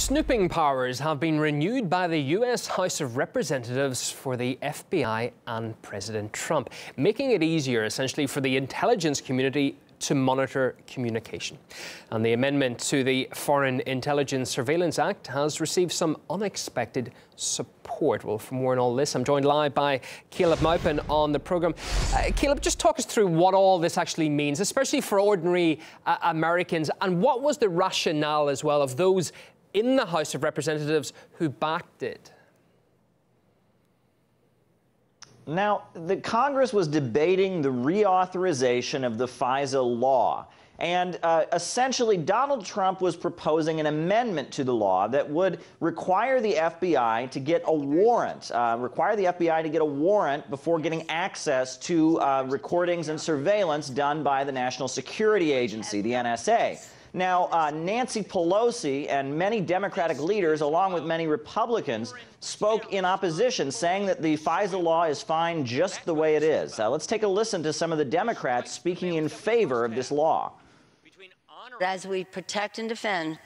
Snooping powers have been renewed by the US House of Representatives for the FBI and President Trump, making it easier, essentially, for the intelligence community to monitor communication. And the amendment to the Foreign Intelligence Surveillance Act has received some unexpected support. Well, for more on all this, I'm joined live by Caleb Maupin on the programme. Caleb, just talk us through what all this actually means, especially for ordinary Americans, and what was the rationale as well of those in the House of Representatives who backed it? Now, the Congress was debating the reauthorization of the FISA law. And essentially, Donald Trump was proposing an amendment to the law that would require the FBI to get a warrant, before getting access to recordings and surveillance done by the National Security Agency, the NSA. Now, Nancy Pelosi and many Democratic leaders, along with many Republicans, spoke in opposition, saying that the FISA law is fine just the way it is. Let's take a listen to some of the Democrats speaking in favor of this law. As we protect and defend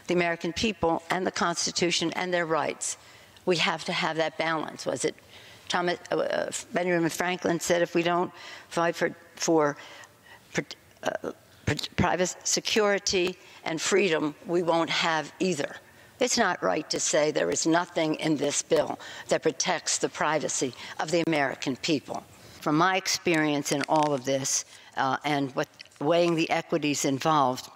the American people and the Constitution and their rights, we have to have that balance. Was it Benjamin Franklin said, if we don't fight for private security and freedom, we won't have either. It's not right to say there is nothing in this bill that protects the privacy of the American people. From my experience in all of this and weighing the equities involved,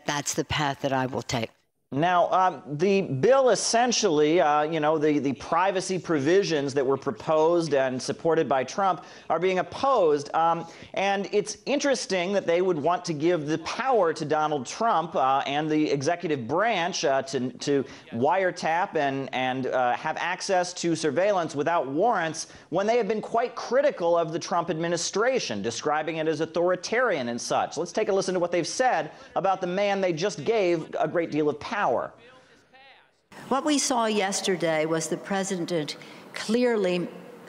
that's the path that I will take. Now, the bill essentially, the privacy provisions that were proposed and supported by Trump are being opposed. And it's interesting that they would want to give the power to Donald Trump and the executive branch to wiretap and have access to surveillance without warrants when they have been quite critical of the Trump administration, describing it as authoritarian and such. Let's take a listen to what they've said about the man they just gave a great deal of power. What we saw yesterday was the president clearly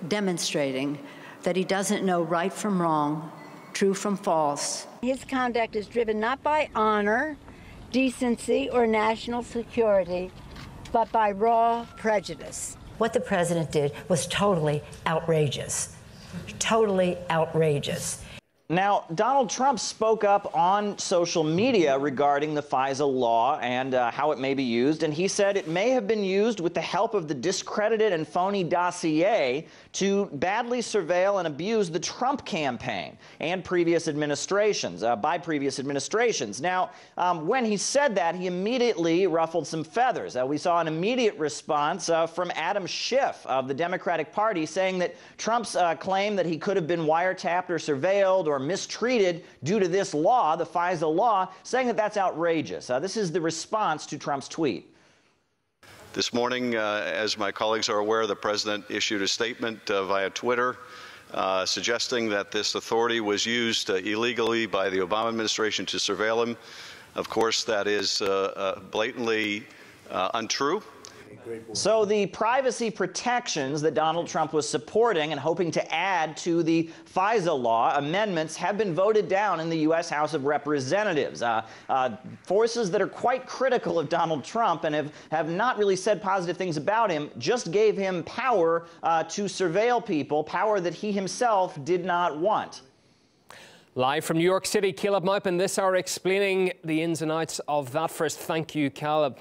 demonstrating that he doesn't know right from wrong, true from false. His conduct is driven not by honor, decency, or national security, but by raw prejudice. What the president did was totally outrageous. Totally outrageous. Now, Donald Trump spoke up on social media regarding the FISA law and how it may be used, and he said it may have been used with the help of the discredited and phony dossier to badly surveil and abuse the Trump campaign and previous administrations, by previous administrations. Now, when he said that, he immediately ruffled some feathers. We saw an immediate response from Adam Schiff of the Democratic Party saying that Trump's claim that he could have been wiretapped or surveilled or mistreated due to this law, the FISA law, saying that that's outrageous. This is the response to Trump's tweet. This morning, as my colleagues are aware, the president issued a statement via Twitter suggesting that this authority was used illegally by the Obama administration to surveil him. Of course, that is blatantly untrue. So the privacy protections that Donald Trump was supporting and hoping to add to the FISA law amendments have been voted down in the U.S. House of Representatives. Forces that are quite critical of Donald Trump and have not really said positive things about him just gave him power to surveil people, power that he himself did not want. Live from New York City, Caleb Maupin this hour explaining the ins and outs of that. First, thank you, Caleb.